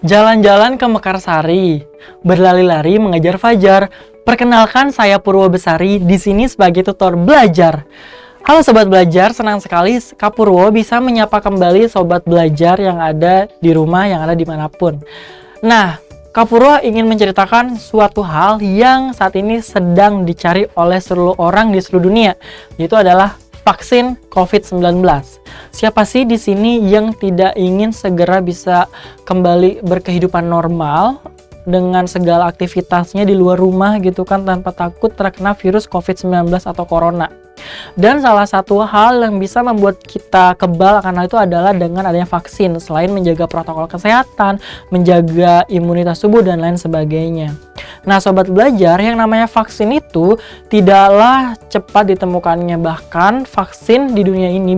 Jalan-jalan ke Mekarsari, berlari-lari mengejar fajar. Perkenalkan, saya Purwo Besari, di sini sebagai tutor belajar. Halo Sobat Belajar, senang sekali Kak Purwo bisa menyapa kembali Sobat Belajar yang ada di rumah, yang ada dimanapun. Nah, Kak Purwo ingin menceritakan suatu hal yang saat ini sedang dicari oleh seluruh orang di seluruh dunia, yaitu adalah vaksin COVID-19. Siapa sih di sini yang tidak ingin segera bisa kembali berkehidupan normal dengan segala aktivitasnya di luar rumah gitu kan, tanpa takut terkena virus COVID-19 atau corona. Dan salah satu hal yang bisa membuat kita kebal akan hal itu adalah dengan adanya vaksin. Selain menjaga protokol kesehatan, menjaga imunitas tubuh dan lain sebagainya. Nah Sobat Belajar, yang namanya vaksin itu tidaklah cepat ditemukannya. Bahkan vaksin di dunia ini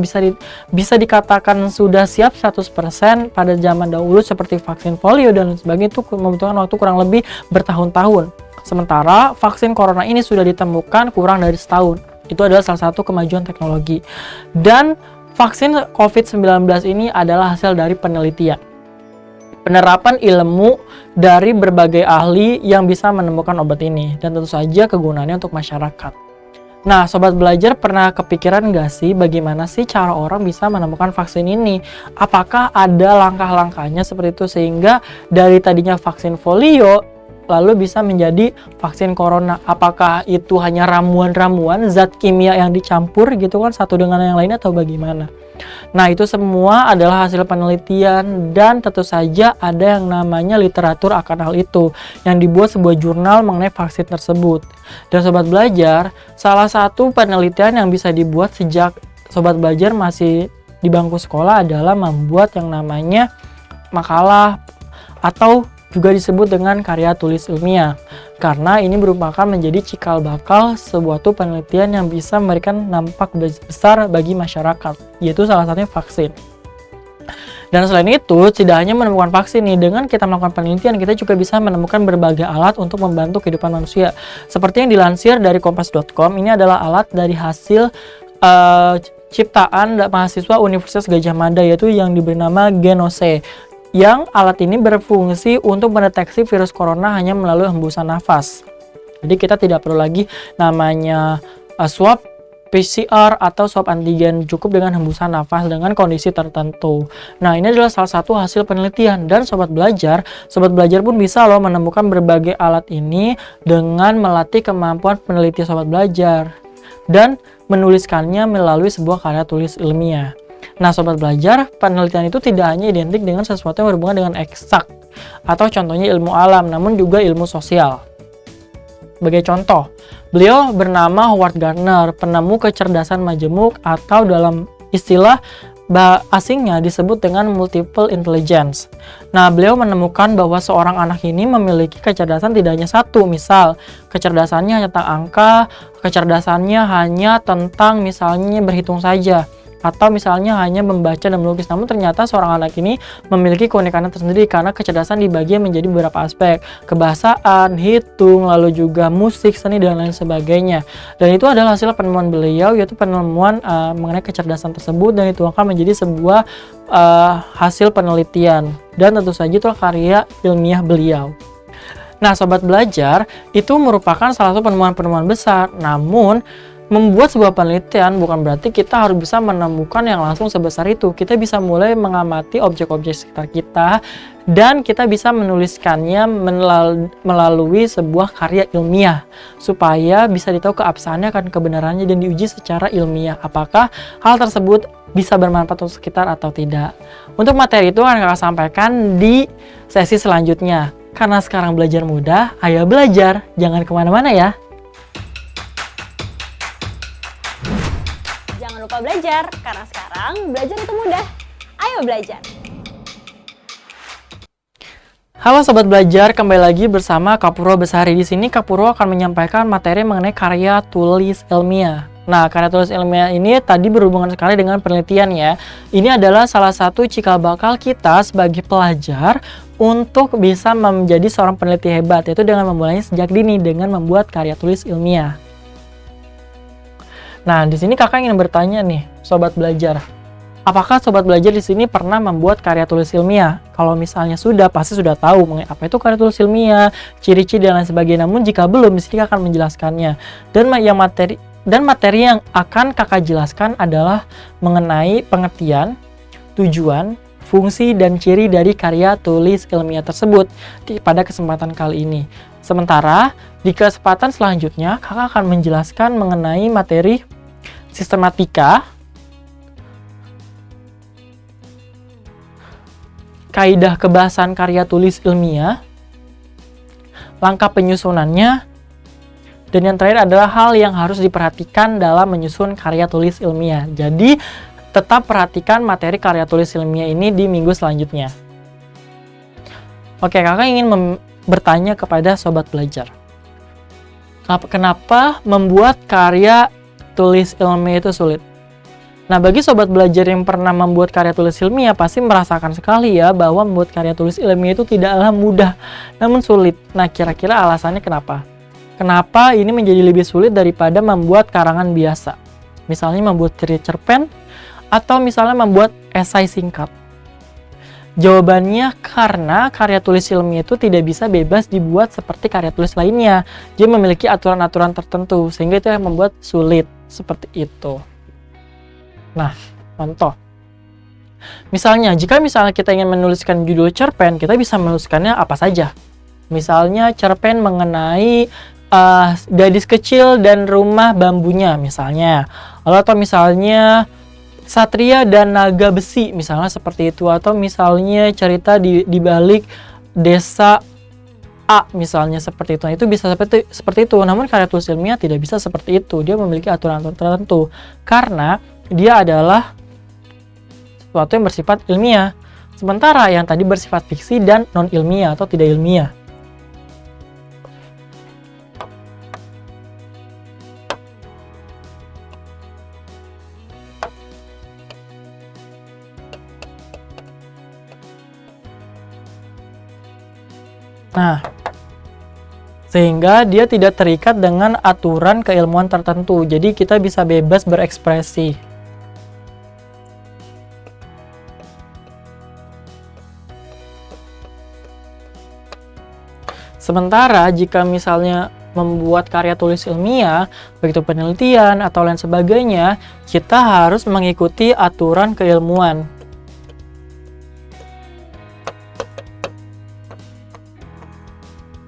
bisa dikatakan sudah siap 100% pada zaman dahulu, seperti vaksin polio dan sebagainya, itu membutuhkan waktu kurang lebih bertahun-tahun. Sementara vaksin corona ini sudah ditemukan kurang dari setahun. Itu adalah salah satu kemajuan teknologi. Dan vaksin COVID-19 ini adalah hasil dari penelitian, penerapan ilmu dari berbagai ahli yang bisa menemukan obat ini, dan tentu saja kegunaannya untuk masyarakat. Nah, Sobat Belajar pernah kepikiran nggak sih bagaimana sih cara orang bisa menemukan vaksin ini? Apakah ada langkah-langkahnya seperti itu sehingga dari tadinya vaksin polio lalu bisa menjadi vaksin corona? Apakah itu hanya ramuan-ramuan, zat kimia yang dicampur gitu kan satu dengan yang lain, atau bagaimana? Nah, itu semua adalah hasil penelitian, dan tentu saja ada yang namanya literatur akan hal itu yang dibuat sebuah jurnal mengenai vaksin tersebut. Dan Sobat Belajar, salah satu penelitian yang bisa dibuat sejak Sobat Belajar masih di bangku sekolah adalah membuat yang namanya makalah, atau juga disebut dengan karya tulis ilmiah, karena ini merupakan menjadi cikal bakal sebuah penelitian yang bisa memberikan dampak besar bagi masyarakat, yaitu salah satunya vaksin. Dan selain itu, tidak hanya menemukan vaksin nih, dengan kita melakukan penelitian, kita juga bisa menemukan berbagai alat untuk membantu kehidupan manusia. Seperti yang dilansir dari kompas.com, ini adalah alat dari hasil ciptaan mahasiswa Universitas Gadjah Mada, yaitu yang diberi nama Genose. Yang alat ini berfungsi untuk mendeteksi virus corona hanya melalui hembusan nafas. Jadi kita tidak perlu lagi namanya swab PCR atau swab antigen, cukup dengan hembusan nafas dengan kondisi tertentu. Nah, ini adalah salah satu hasil penelitian, dan Sobat Belajar pun bisa loh menemukan berbagai alat ini dengan melatih kemampuan peneliti Sobat Belajar dan menuliskannya melalui sebuah karya tulis ilmiah. Nah Sobat Belajar, penelitian itu tidak hanya identik dengan sesuatu yang berhubungan dengan eksak atau contohnya ilmu alam, namun juga ilmu sosial. Sebagai contoh, beliau bernama Howard Gardner, penemu kecerdasan majemuk, atau dalam istilah asingnya disebut dengan multiple intelligence. Nah, beliau menemukan bahwa seorang anak ini memiliki kecerdasan tidak hanya satu. Misal, kecerdasannya hanya tentang angka, kecerdasannya hanya tentang misalnya berhitung saja, atau misalnya hanya membaca dan melukis. Namun ternyata seorang anak ini memiliki keunikan tersendiri karena kecerdasan dibagi menjadi beberapa aspek, kebahasaan, hitung, lalu juga musik, seni, dan lain sebagainya. Dan itu adalah hasil penemuan beliau, yaitu penemuan mengenai kecerdasan tersebut, dan itu akan menjadi sebuah hasil penelitian, dan tentu saja itu karya ilmiah beliau. Nah Sobat Belajar, itu merupakan salah satu penemuan-penemuan besar. Namun membuat sebuah penelitian bukan berarti kita harus bisa menemukan yang langsung sebesar itu. Kita bisa mulai mengamati objek-objek sekitar kita, dan kita bisa menuliskannya melalui sebuah karya ilmiah, supaya bisa ditahu keabsahannya akan kebenarannya dan diuji secara ilmiah apakah hal tersebut bisa bermanfaat untuk sekitar atau tidak. Untuk materi itu akan kakak sampaikan di sesi selanjutnya. Karena sekarang belajar mudah, ayo belajar, jangan kemana-mana ya. Jangan lupa belajar, karena sekarang belajar itu mudah. Ayo belajar! Halo Sobat Belajar, kembali lagi bersama Kak Purwo Besari. Di sini Kak Purwo akan menyampaikan materi mengenai karya tulis ilmiah. Nah, karya tulis ilmiah ini tadi berhubungan sekali dengan penelitian ya. Ini adalah salah satu cikal bakal kita sebagai pelajar untuk bisa menjadi seorang peneliti hebat, yaitu dengan memulainya sejak dini dengan membuat karya tulis ilmiah. Nah, di sini kakak ingin bertanya nih, Sobat Belajar. Apakah sobat belajar di sini pernah membuat karya tulis ilmiah? Kalau misalnya sudah, pasti sudah tahu mengenai apa itu karya tulis ilmiah, ciri-ciri dan lain sebagainya. Namun jika belum, di sini akan menjelaskannya. Dan materi yang akan kakak jelaskan adalah mengenai pengertian, tujuan, fungsi, dan ciri dari karya tulis ilmiah tersebut pada kesempatan kali ini. Sementara di kesempatan selanjutnya, kakak akan menjelaskan mengenai materi sistematika, kaidah kebahasan karya tulis ilmiah, langkah penyusunannya, dan yang terakhir adalah hal yang harus diperhatikan dalam menyusun karya tulis ilmiah. Jadi, tetap perhatikan materi karya tulis ilmiah ini di minggu selanjutnya. Oke, kakak ingin bertanya kepada sobat belajar. Kenapa membuat karya tulis ilmiah itu sulit? Nah, bagi sobat belajar yang pernah membuat karya tulis ilmiah pasti merasakan sekali ya bahwa membuat karya tulis ilmiah itu tidaklah mudah, namun sulit. Nah, kira-kira alasannya kenapa? Kenapa ini menjadi lebih sulit daripada membuat karangan biasa? Misalnya membuat cerpen atau misalnya membuat esai singkat. Jawabannya karena karya tulis ilmiah itu tidak bisa bebas dibuat seperti karya tulis lainnya. Dia memiliki aturan-aturan tertentu sehingga itu yang membuat sulit seperti itu. Nah, contoh. Misalnya, jika kita ingin menuliskan judul cerpen, kita bisa menuliskannya apa saja. Misalnya, cerpen mengenai gadis kecil dan rumah bambunya, misalnya. Atau misalnya, Satria dan Naga Besi, misalnya seperti itu. Atau misalnya, cerita di balik desa A, misalnya seperti itu. Nah, itu bisa seperti itu. Namun, karya tulis ilmiah tidak bisa seperti itu. Dia memiliki aturan-aturan tertentu. Karena dia adalah sesuatu yang bersifat ilmiah. Sementara yang tadi bersifat fiksi dan non-ilmiah atau tidak ilmiah. Nah, sehingga dia tidak terikat dengan aturan keilmuan tertentu. Jadi kita bisa bebas berekspresi. Sementara jika misalnya membuat karya tulis ilmiah, baik itu penelitian atau lain sebagainya, kita harus mengikuti aturan keilmuan.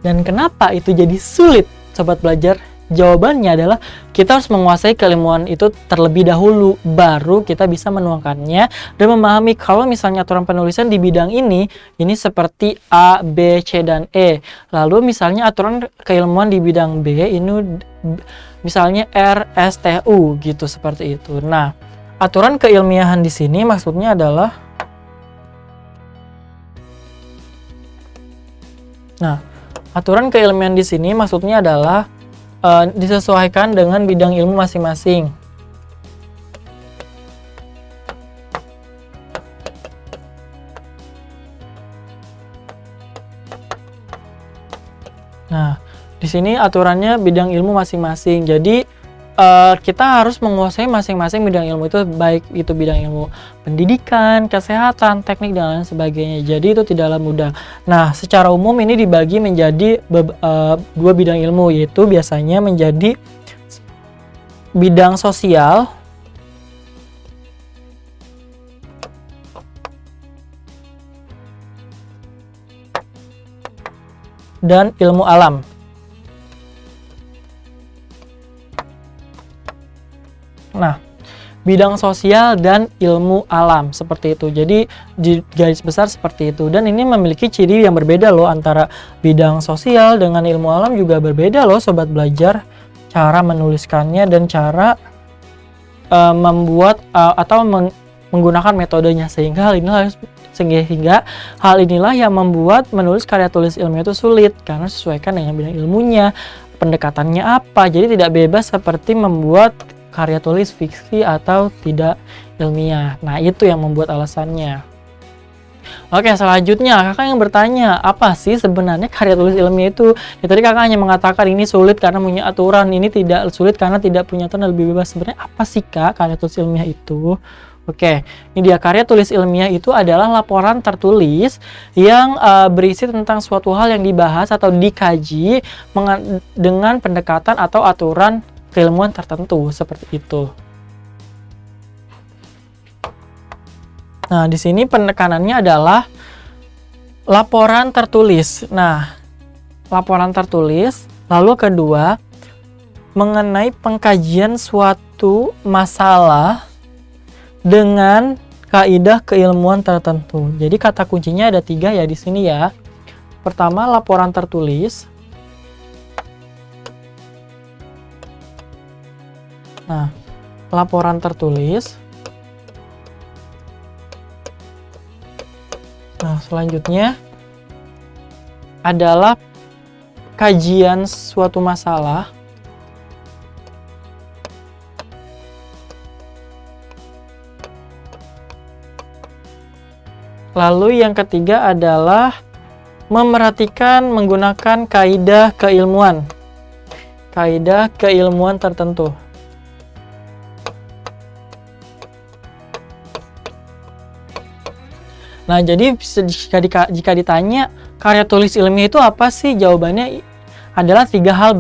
Dan kenapa itu jadi sulit, sobat belajar? Jawabannya adalah kita harus menguasai keilmuan itu terlebih dahulu, baru kita bisa menuangkannya dan memahami kalau misalnya aturan penulisan di bidang ini seperti A, B, C, dan E. Lalu misalnya aturan keilmuan di bidang B ini misalnya R, S, T, U gitu, seperti itu. Nah, aturan keilmiahan di sini maksudnya adalah aturan keilmiahan di sini maksudnya adalah disesuaikan dengan bidang ilmu masing-masing. Nah, di sini aturannya bidang ilmu masing-masing. Jadi kita harus menguasai masing-masing bidang ilmu itu, baik itu bidang ilmu pendidikan, kesehatan, teknik, dan lain sebagainya. Jadi itu tidaklah mudah. Nah, secara umum ini dibagi menjadi dua bidang ilmu, yaitu biasanya menjadi bidang sosial dan ilmu alam. Nah, bidang sosial dan ilmu alam seperti itu. Jadi di garis besar seperti itu. Dan ini memiliki ciri yang berbeda loh, antara bidang sosial dengan ilmu alam juga berbeda loh, sobat belajar. Cara menuliskannya dan cara membuat atau menggunakan metodenya, sehingga hal inilah yang membuat menulis karya tulis ilmiah itu sulit, karena sesuaikan dengan bidang ilmunya, pendekatannya apa. Jadi tidak bebas seperti membuat karya tulis fiksi atau tidak ilmiah. Nah, itu yang membuat alasannya. Oke, selanjutnya kakak yang bertanya, apa sih sebenarnya karya tulis ilmiah itu? Ya, tadi kakak hanya mengatakan ini sulit karena punya aturan, ini tidak sulit karena tidak punya aturan, lebih bebas. Sebenarnya apa sih kak karya tulis ilmiah itu? Oke, ini dia karya tulis ilmiah itu adalah laporan tertulis yang berisi tentang suatu hal yang dibahas atau dikaji dengan pendekatan atau aturan keilmuan tertentu seperti itu. Nah, di sini penekanannya adalah laporan tertulis. Nah, laporan tertulis, lalu kedua mengenai pengkajian suatu masalah dengan kaidah keilmuan tertentu. Jadi kata kuncinya ada 3 ya di sini ya. Pertama, laporan tertulis. Nah, laporan tertulis. Nah, selanjutnya adalah kajian suatu masalah lalu yang ketiga adalah memerhatikan menggunakan kaidah keilmuan tertentu. Nah, jadi jika ditanya karya tulis ilmiah itu apa sih? Jawabannya adalah 3 hal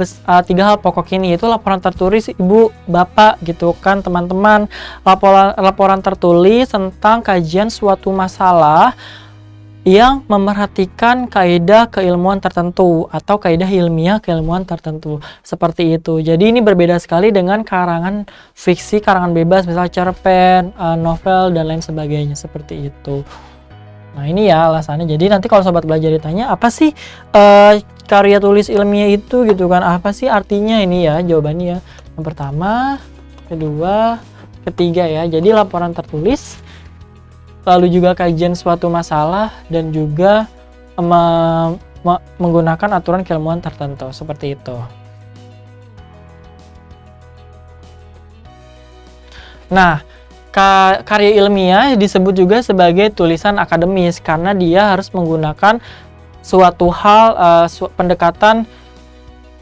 pokok ini, yaitu laporan tertulis ibu, bapak gitu kan teman-teman. Laporan tertulis tentang kajian suatu masalah yang memerhatikan kaidah keilmuan tertentu atau kaidah ilmiah keilmuan tertentu seperti itu. Jadi ini berbeda sekali dengan karangan fiksi, karangan bebas misalnya cerpen, novel dan lain sebagainya seperti itu. Nah, ini ya alasannya. Jadi nanti kalau sobat belajar ditanya apa sih karya tulis ilmiah itu gitu kan, apa sih artinya, ini ya jawabannya. Yang pertama, kedua, ketiga ya. Jadi laporan tertulis, lalu juga kajian suatu masalah, dan juga menggunakan aturan keilmuan tertentu seperti itu. Nah, karya ilmiah disebut juga sebagai tulisan akademis karena dia harus menggunakan suatu hal, pendekatan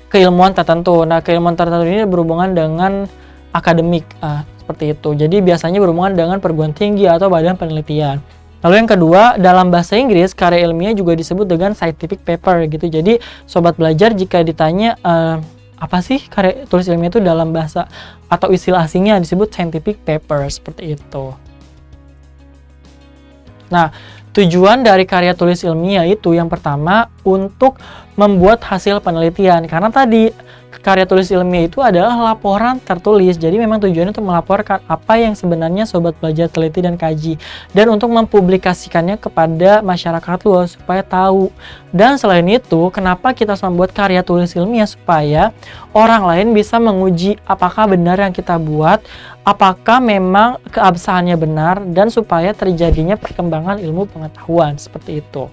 keilmuan tertentu. Nah, keilmuan tertentu ini berhubungan dengan akademik, seperti itu. Jadi biasanya berhubungan dengan perguruan tinggi atau badan penelitian. Lalu yang kedua, dalam bahasa Inggris, karya ilmiah juga disebut dengan scientific paper gitu. Jadi sobat belajar jika ditanya apa sih karya tulis ilmiah itu dalam bahasa atau istilah asingnya disebut scientific paper seperti itu. Nah, tujuan dari karya tulis ilmiah itu yang pertama untuk membuat hasil penelitian, karena tadi karya tulis ilmiah itu adalah laporan tertulis. Jadi memang tujuannya untuk melaporkan apa yang sebenarnya sobat belajar teliti dan kaji, dan untuk mempublikasikannya kepada masyarakat luas supaya tahu. Dan selain itu, kenapa kita harus membuat karya tulis ilmiah? Supaya orang lain bisa menguji apakah benar yang kita buat, apakah memang keabsahannya benar, dan supaya terjadinya perkembangan ilmu pengetahuan seperti itu.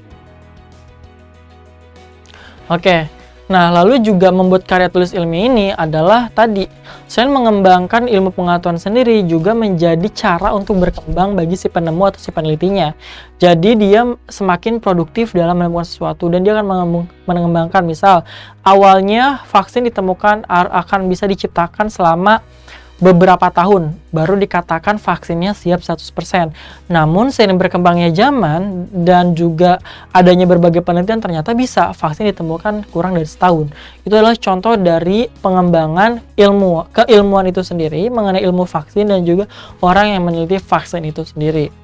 Oke. Nah, lalu juga membuat karya tulis ilmiah ini adalah tadi, selain mengembangkan ilmu pengetahuan sendiri, juga menjadi cara untuk berkembang bagi si penemu atau si penelitinya. Jadi dia semakin produktif dalam menemukan sesuatu, dan dia akan mengembangkan. Misal, awalnya vaksin ditemukan akan bisa diciptakan selama beberapa tahun, baru dikatakan vaksinnya siap 100%. Namun seiring berkembangnya zaman dan juga adanya berbagai penelitian, ternyata bisa vaksin ditemukan kurang dari setahun. Itu adalah contoh dari pengembangan keilmuan itu sendiri mengenai ilmu vaksin dan juga orang yang meneliti vaksin itu sendiri.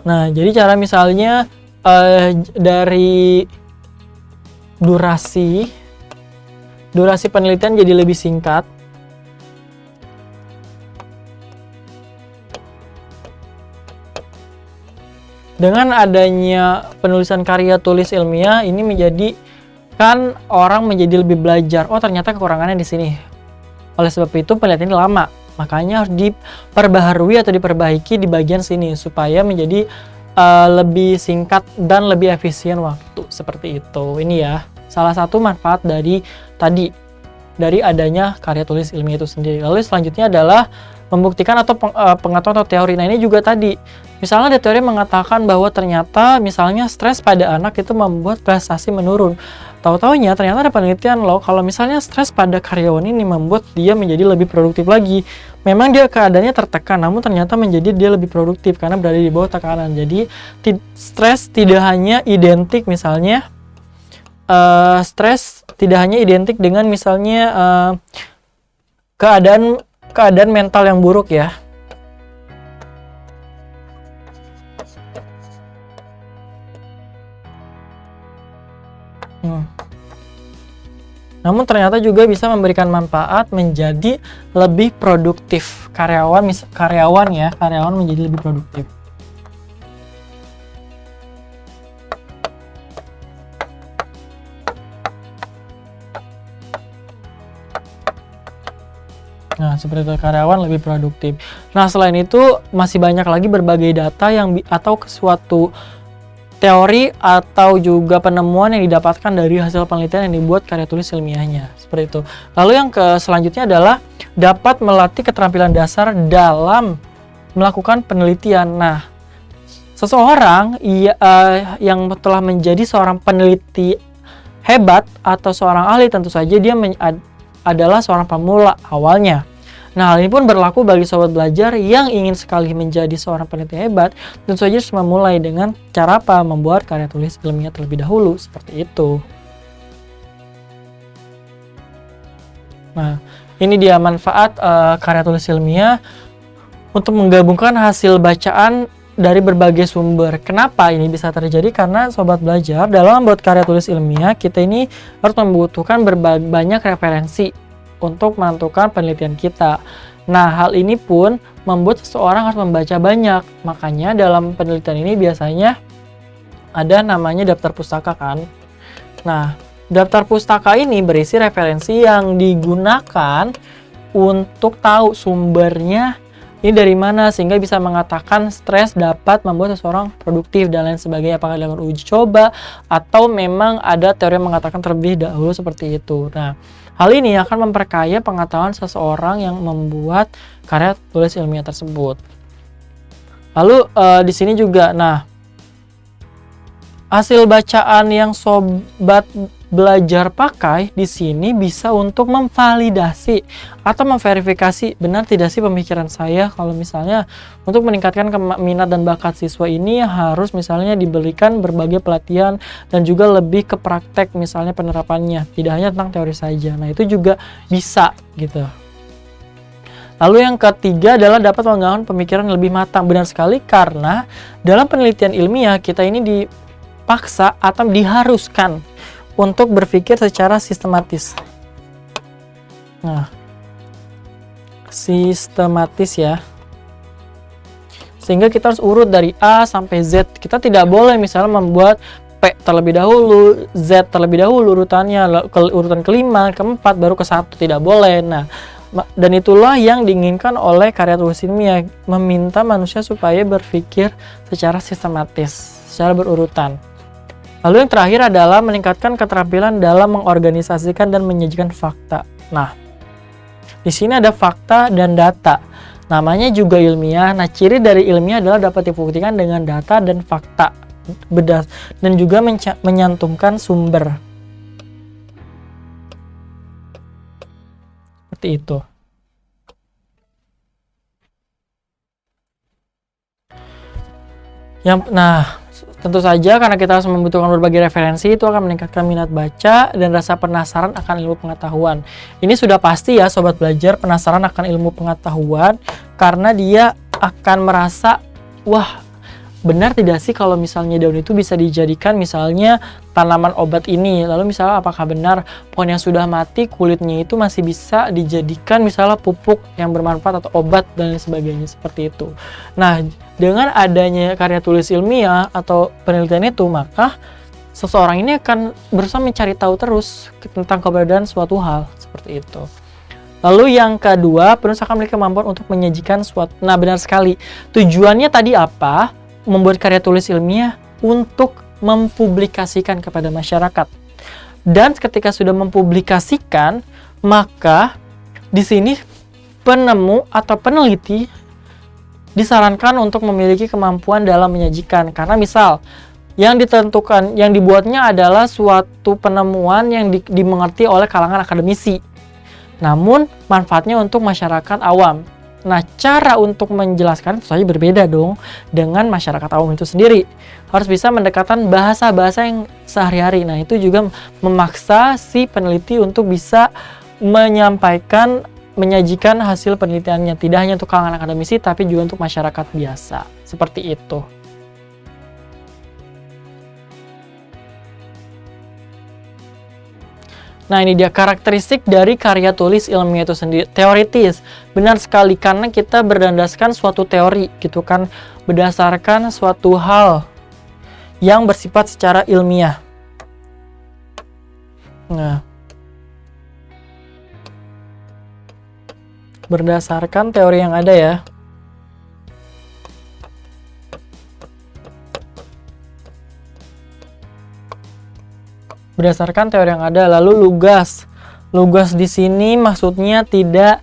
Nah, jadi cara misalnya dari durasi penelitian jadi lebih singkat. Dengan adanya penulisan karya tulis ilmiah ini menjadikan orang menjadi lebih belajar. Oh, ternyata kekurangannya di sini. Oleh sebab itu penelitian ini lama. Makanya harus diperbaharui atau diperbaiki di bagian sini supaya menjadi lebih singkat dan lebih efisien waktu seperti itu. Ini ya. Salah satu manfaat dari adanya karya tulis ilmiah itu sendiri. Lalu selanjutnya adalah membuktikan atau pengetahuan atau teori. Nah, ini juga tadi Misalnya ada teori mengatakan bahwa ternyata misalnya stres pada anak itu membuat prestasi menurun. Tahu-taunya ternyata ada penelitian loh kalau misalnya stres pada karyawan ini membuat dia menjadi lebih produktif lagi. Memang dia keadaannya tertekan, namun ternyata menjadi dia lebih produktif karena berada di bawah tekanan. Jadi stres tidak hanya identik misalnya stres tidak hanya identik dengan misalnya keadaan mental yang buruk ya. Namun ternyata juga bisa memberikan manfaat menjadi lebih produktif. Karyawan menjadi lebih produktif. Nah, seperti itu, karyawan lebih produktif. Nah, selain itu masih banyak lagi berbagai data atau suatu teori atau juga penemuan yang didapatkan dari hasil penelitian yang dibuat karya tulis ilmiahnya. Seperti itu. Lalu yang selanjutnya adalah dapat melatih keterampilan dasar dalam melakukan penelitian. Nah, seseorang yang telah menjadi seorang peneliti hebat atau seorang ahli tentu saja dia adalah seorang pemula awalnya. Nah, hal ini pun berlaku bagi sobat belajar yang ingin sekali menjadi seorang peneliti hebat, tentu saja harus memulai dengan cara apa? Membuat karya tulis ilmiah terlebih dahulu, seperti itu. Nah, ini dia manfaat karya tulis ilmiah untuk menggabungkan hasil bacaan dari berbagai sumber. Kenapa ini bisa terjadi? Karena sobat belajar dalam membuat karya tulis ilmiah, kita ini harus membutuhkan banyak referensi untuk menentukan penelitian kita. Nah, hal ini pun membuat seseorang harus membaca banyak. Makanya dalam penelitian ini biasanya ada namanya daftar pustaka kan. Nah, daftar pustaka ini berisi referensi yang digunakan untuk tahu sumbernya ini dari mana, sehingga bisa mengatakan stres dapat membuat seseorang produktif dan lain sebagainya, apakah dilakukan uji coba atau memang ada teori yang mengatakan terlebih dahulu seperti itu. Nah, hal ini akan memperkaya pengetahuan seseorang yang membuat karya tulis ilmiah tersebut. Lalu di sini juga, nah, hasil bacaan yang sobat belajar pakai di sini bisa untuk memvalidasi atau memverifikasi benar tidak sih pemikiran saya. Kalau misalnya untuk meningkatkan minat dan bakat siswa ini harus misalnya diberikan berbagai pelatihan dan juga lebih ke praktek misalnya penerapannya, tidak hanya tentang teori saja. Nah, itu juga bisa gitu. Lalu yang ketiga adalah dapat membangun pemikiran yang lebih matang. Benar sekali, karena dalam penelitian ilmiah kita ini dipaksa atau diharuskan untuk berpikir secara sistematis. Nah, sistematis ya. Sehingga kita harus urut dari A sampai Z. Kita tidak boleh misalnya membuat P terlebih dahulu, Z terlebih dahulu urutannya, urutan kelima, keempat, baru ke satu. Tidak boleh. Nah, dan itulah yang diinginkan oleh karya tulis ilmiah, meminta manusia supaya berpikir secara sistematis, secara berurutan. Lalu yang terakhir adalah meningkatkan keterampilan dalam mengorganisasikan dan menyajikan fakta. Nah, di sini ada fakta dan data. Namanya juga ilmiah. Nah, ciri dari ilmiah adalah dapat dibuktikan dengan data dan fakta, dan juga menyantumkan sumber. Seperti itu. Nah, tentu saja karena kita harus membutuhkan berbagai referensi, itu akan meningkatkan minat baca dan rasa penasaran akan ilmu pengetahuan. Ini sudah pasti ya sobat belajar, penasaran akan ilmu pengetahuan karena dia akan merasa, wah, benar tidak sih kalau misalnya daun itu bisa dijadikan misalnya tanaman obat ini. Lalu misalnya apakah benar pohon yang sudah mati kulitnya itu masih bisa dijadikan misalnya pupuk yang bermanfaat atau obat dan lain sebagainya, seperti itu. Nah, dengan adanya karya tulis ilmiah atau penelitian itu, maka seseorang ini akan berusaha mencari tahu terus tentang keberadaan suatu hal, seperti itu. Lalu yang kedua, penulis akan memiliki kemampuan untuk menyajikan suatu. Nah, benar sekali. Tujuannya tadi apa? Membuat karya tulis ilmiah untuk mempublikasikan kepada masyarakat. Dan ketika sudah mempublikasikan, maka di sini penemu atau peneliti disarankan untuk memiliki kemampuan dalam menyajikan. Karena misal, yang ditentukan, yang dibuatnya adalah suatu penemuan yang dimengerti oleh kalangan akademisi. Namun, manfaatnya untuk masyarakat awam. Nah, cara untuk menjelaskan itu saja berbeda dong dengan masyarakat awam itu sendiri. Harus bisa mendekatkan bahasa-bahasa yang sehari-hari. Nah, itu juga memaksa si peneliti untuk bisa menyajikan hasil penelitiannya. Tidak hanya untuk kalangan akademisi, tapi juga untuk masyarakat biasa. Seperti itu. Nah, ini dia karakteristik dari karya tulis ilmiah itu sendiri. Teoritis, benar sekali, karena kita berdasarkan suatu teori gitu kan, berdasarkan suatu hal yang bersifat secara ilmiah. Nah, berdasarkan teori yang ada ya. Berdasarkan teori yang ada. Lalu lugas. Lugas di sini maksudnya tidak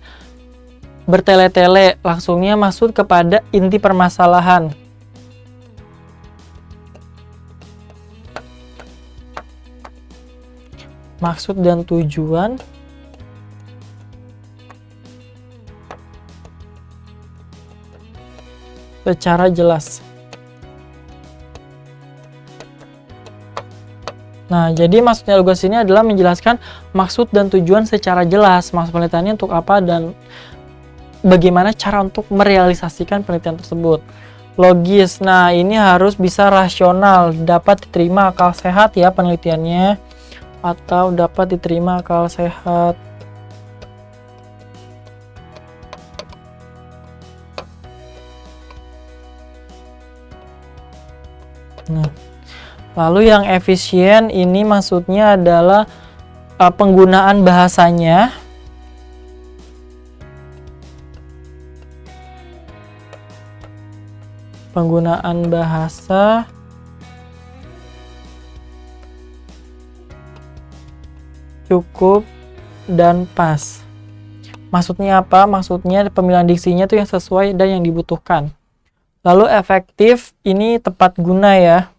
bertele-tele, langsungnya masuk kepada inti permasalahan. Maksud dan tujuan secara jelas. Nah, jadi maksudnya lugas ini adalah menjelaskan maksud dan tujuan secara jelas. Maksud penelitiannya untuk apa dan bagaimana cara untuk merealisasikan penelitian tersebut. Logis, nah ini harus bisa rasional, dapat diterima akal sehat ya penelitiannya, atau dapat diterima akal sehat. Nah, lalu yang efisien ini maksudnya adalah penggunaan bahasanya. Penggunaan bahasa cukup dan pas. Maksudnya apa? Maksudnya pemilihan diksinya itu yang sesuai dan yang dibutuhkan. Lalu efektif ini tepat guna ya.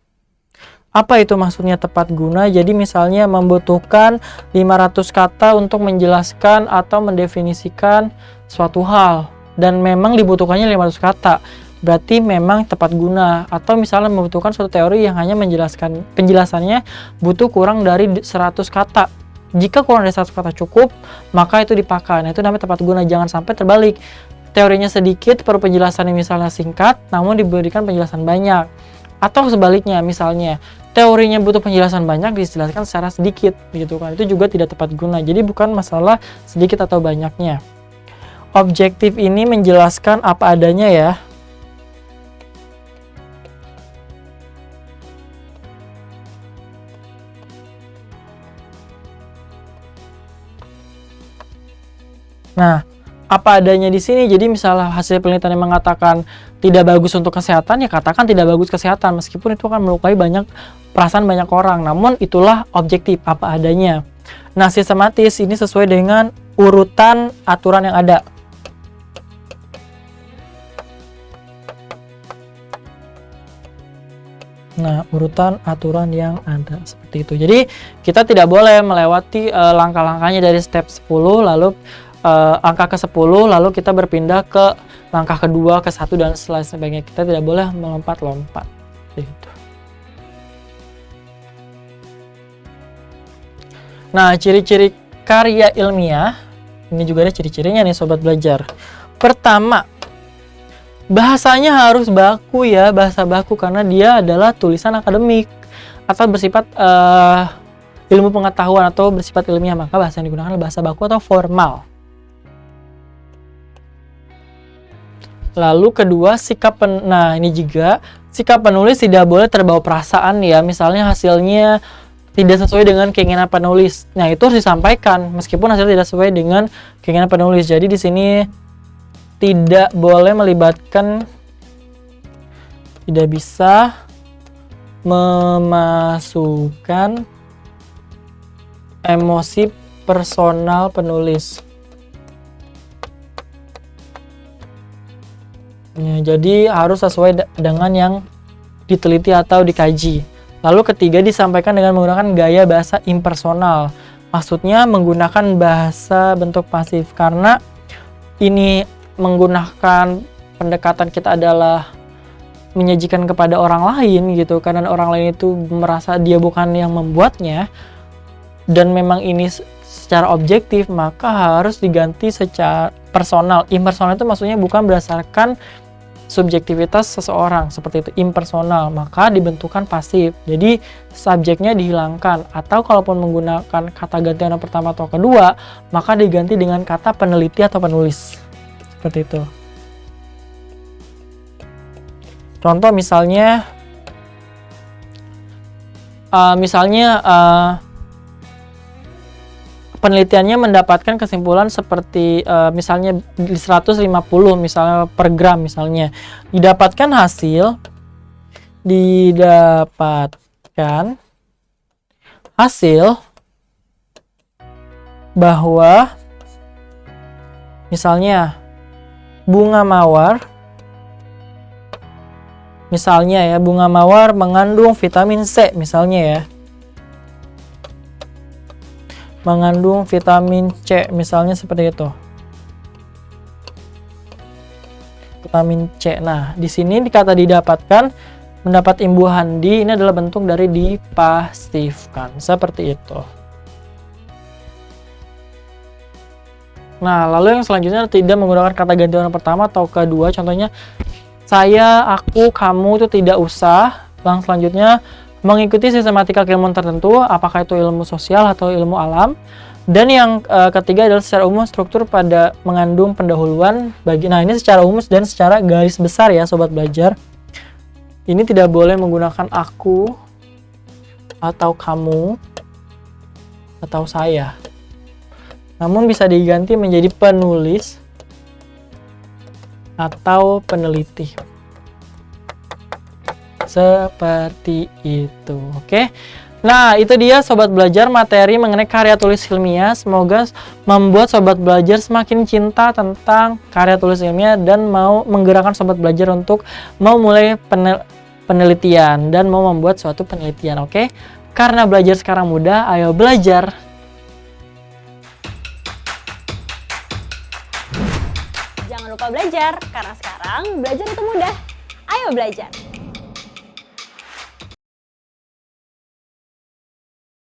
Apa itu maksudnya tepat guna? Jadi misalnya membutuhkan 500 kata untuk menjelaskan atau mendefinisikan suatu hal. Dan memang dibutuhkannya 500 kata. Berarti memang tepat guna. Atau misalnya membutuhkan suatu teori yang hanya menjelaskan, penjelasannya butuh kurang dari 100 kata. Jika kurang dari 100 kata cukup, maka itu dipakai. Nah, itu namanya tepat guna. Jangan sampai terbalik. Teorinya sedikit, perlu penjelasannya misalnya singkat, namun diberikan penjelasan banyak. Atau sebaliknya, misalnya teorinya butuh penjelasan banyak, dijelaskan secara sedikit, gitu kan. Itu juga tidak tepat guna. Jadi bukan masalah sedikit atau banyaknya. Objektif ini menjelaskan apa adanya ya. Nah, apa adanya di sini. Jadi misalnya hasil penelitian yang mengatakan tidak bagus untuk kesehatan, ya katakan tidak bagus kesehatan, meskipun itu akan melukai perasaan banyak orang. Namun itulah objektif, apa adanya. Nah, sistematis ini sesuai dengan urutan aturan yang ada. Nah, urutan aturan yang ada seperti itu. Jadi kita tidak boleh melewati langkah-langkahnya dari step 10 lalu angka ke-10 lalu kita berpindah ke langkah kedua, ke-1 dan sebagainya. Kita tidak boleh melompat-lompat gitu. Nah, ciri-ciri karya ilmiah ini juga ada ciri-cirinya nih sobat belajar. Pertama, bahasanya harus baku ya, bahasa baku, karena dia adalah tulisan akademik atau bersifat ilmu pengetahuan atau bersifat ilmiah, maka bahasa yang digunakan adalah bahasa baku atau formal. Lalu kedua, nah ini juga sikap penulis tidak boleh terbawa perasaan ya. Misalnya hasilnya tidak sesuai dengan keinginan penulis. Nah, itu harus disampaikan meskipun hasilnya tidak sesuai dengan keinginan penulis. Jadi di sini tidak boleh melibatkan, tidak bisa memasukkan emosi personal penulis. Ya, jadi harus sesuai dengan yang diteliti atau dikaji. Lalu ketiga, disampaikan dengan menggunakan gaya bahasa impersonal. Maksudnya menggunakan bahasa bentuk pasif, karena ini menggunakan pendekatan kita adalah menyajikan kepada orang lain gitu, karena orang lain itu merasa dia bukan yang membuatnya dan memang ini secara objektif, maka harus diganti secara personal. Impersonal itu maksudnya bukan berdasarkan subjektivitas seseorang, seperti itu, impersonal, maka dibentukkan pasif. Jadi subjeknya dihilangkan, atau kalaupun menggunakan kata gantian yang pertama atau kedua, maka diganti dengan kata peneliti atau penulis. Seperti itu. Contoh misalnya, penelitiannya mendapatkan kesimpulan seperti misalnya di 150 misalnya per gram, misalnya didapatkan hasil bahwa misalnya bunga mawar, misalnya ya, bunga mawar mengandung vitamin C misalnya ya, mengandung vitamin C misalnya, seperti itu, vitamin C. Nah, di sini kata didapatkan, mendapat imbuhan di, ini adalah bentuk dari dipasifkan, seperti itu. Nah, lalu yang selanjutnya tidak menggunakan kata ganti orang pertama atau kedua, contohnya saya, aku, kamu, itu tidak usah. Yang selanjutnya, mengikuti sistematika keilmuan tertentu, apakah itu ilmu sosial atau ilmu alam. Dan yang ketiga adalah secara umum struktur pada mengandung pendahuluan bagi. Nah, ini secara umum dan secara garis besar ya sobat belajar. Ini tidak boleh menggunakan aku atau kamu atau saya. Namun bisa diganti menjadi penulis atau peneliti. Seperti itu. Oke. Nah, itu dia sobat belajar materi mengenai karya tulis ilmiah. Semoga membuat sobat belajar semakin cinta tentang karya tulis ilmiah dan mau menggerakkan sobat belajar untuk mau mulai penelitian dan mau membuat suatu penelitian. Oke. Karena belajar sekarang mudah, ayo belajar. Jangan lupa belajar, karena sekarang belajar itu mudah. Ayo belajar!